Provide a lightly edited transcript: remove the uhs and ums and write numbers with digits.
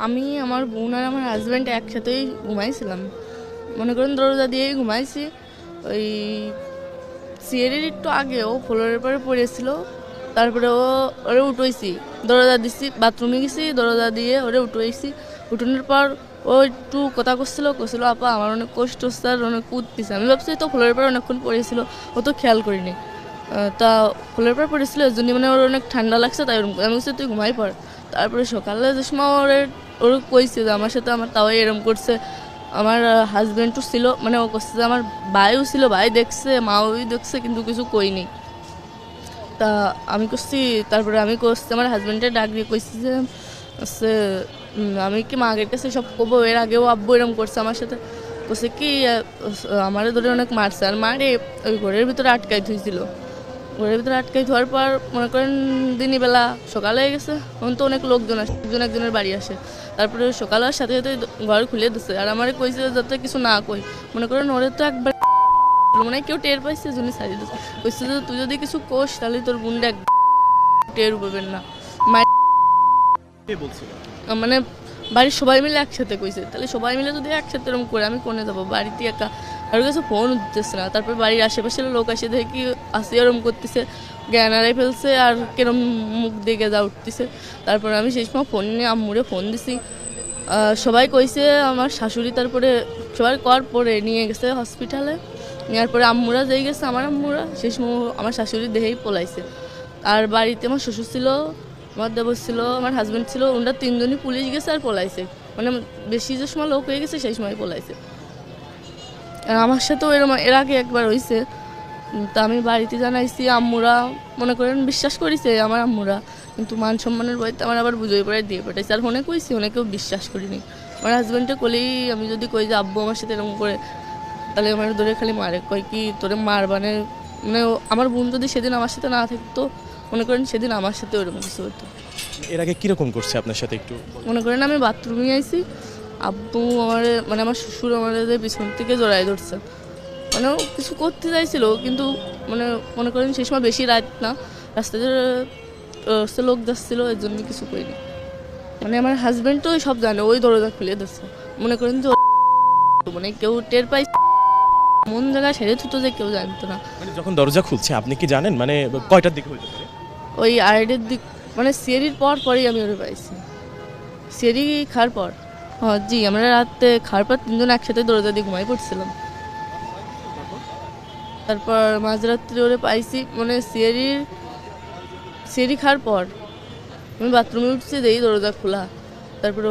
আমি আমার বোন আর আমার হাজব্যান্ড একসাথেই ঘুমাইছিলাম, মনে করেন দরজা দিয়েই ঘুমাইছি। ওই সিঁড়ির একটু আগে ও ফ্লোরের পরে পড়েছিল, তারপরে ওরে উঠেছি, দরজা দিছি, বাথরুমে গেছি, দরজা দিয়ে ওরে উঠেছি। উঠানোর পর ও একটু কথা করছিল আপা আমার অনেক কষ্ট হচ্ছে আর অনেক উঠতেছে। আমি ভাবছি তো ফ্লোরের পর অনেকক্ষণ পড়েছিল, ও তো খেয়াল করিনি। তা ফ্লোরের পর পড়েছিল এর জন্য মানে ওর অনেক ঠান্ডা লাগছে, তাই ওরকম আমি বলছি তুই ঘুমাই পড়। তারপরে সকালে যে সময় ওর কইছে যে আমার সাথে আমার তাও এরম করছে। আমার হাজব্যান্ডও ছিল, মানে ও করছে যে আমার ভাইও ছিল, ভাই দেখছে, মাও দেখছে, কিন্তু কিছু কইনি। তা আমি করছি, তারপরে আমি করছি আমার হাজব্যান্ডের ডাক দিয়ে কইছি যে হচ্ছে আমি কি মাগের কাছে সব কবো, এর আগেও আব্বু এরম করছে আমার সাথে। করছে কি আমারে ধরে অনেক মারছে, আর মারে ওই ঘরের ভিতরে আটকাই থুইছিল। ঘরের ভিতরে আটকাই ধোয়ার পর মনে করেন দিনই বেলা সকালে হয়ে গেছে, তখন তো অনেক লোকজন আসে, একজন একজনের বাড়ি আসে। তারপরে সকালের সাথে সাথে ঘর খুলে দিচ্ছে, আর আমারে কইছে যাতে কিছু না কই। মনে করেন ওরে তো একবার মানে কেউ টের পাইছে জন্য ছাড়িয়ে দিচ্ছে, কইছে যে তুই যদি কিছু কোস তাহলে তোর বোনটা টের পাবেন না। মানে বাড়ির সবাই মিলে একসাথে কইছে, তাহলে সবাই মিলে যদি একসাথে এরকম করে আমি কোনে যাবো, বাড়িতে একা আর কাছে ফোন উঠতেছে না। তারপর বাড়ির আশেপাশের লোক আসে দেখে কি আসি এরম করতেছে, জ্ঞান হারাই ফেলছে আর কিরম মুখ দিকে যা উঠতেছে। তারপর আমি সেই সময় ফোন নিয়ে আম্মুরে ফোন দিছি। সবাই কইছে আমার শাশুড়ি, তারপরে সবাই কর পরে নিয়ে গেছে হসপিটালে। নেওয়ার পরে আম্মুরা যেই গেছে, আমার আম্মুরা সেই সময় আমার শাশুড়ি দেহেই পলাইছে। আর বাড়িতে আমার শ্বশুর ছিল, আমার দেবর ছিল, আমার হাজব্যান্ড ছিল, ওনারা তিনজনই পুলিশ গেছে আর পলাইছে। মানে বেশি যে সময় লোক হয়ে গেছে সেই সময় পলাইছে। আর আমার সাথেও এরকম এর আগে একবার হয়েছে। তা আমি বাড়িতে জানাইছি, আম্মুরা মনে করেন বিশ্বাস করেছে আমার আম্মুরা, কিন্তু মান সম্মানের বইতে আমার আবার বুঝোই পড়ে দিয়ে পাঠাইছে। আর ফোনে কইছি, অনেকেও বিশ্বাস করিনি। আমার হাজব্যান্ডে কলেই আমি যদি কই যে আব্বু আমার সাথে এরকম করে, তাহলে আমার ধরে খালি মারে, কয় কি তোরে মার মানে আমার বোন যদি সেদিন আমার সাথে না থাকতো, মনে করেন সেদিন আমার সাথে ওরকম কিছু হতো। এর আগে কিরকম করছে আপনার সাথে একটু মনে করেন আমি বাথরুমে আইছি, আব্বু আমার মানে আমার শ্বশুর আমার পিছন থেকে জড়াই ধরছে, মানে ও কিছু করতে চাইছিল, কিন্তু মানে মনে করেন সেই সময় বেশি রাত না, রাস্তাতে লোক যাচ্ছিল, এর জন্য কিছু করিনি। মানে আমার হাজব্যান্ড তো সব জানে, ওই দরজা খুলে দিচ্ছে। মনে করেন যে মানে কেউ টের পাই মন জায়গায় সেরে থুতো যে কেউ জানতো না। মানে যখন দরজা খুলছে আপনি কি জানেন মানে কয়টার দিকে হইতে পারে? ওই আড়াইটের দিক, মানে সিঁড়ির পরই আমি ওরে পাইছি, সিঁড়ি খাওয়ার পর। হ্যাঁ জি, আমরা রাতে খাওয়ার পর তিনজন একসাথে দরজা দিয়ে ঘুমাই পড়ছিলাম। তারপর মাঝরাত্রি ওরে পাইছি, মানে সিঁড়ি খাওয়ার পর আমি বাথরুমে উঠছি, দেই দরজা খোলা। তারপর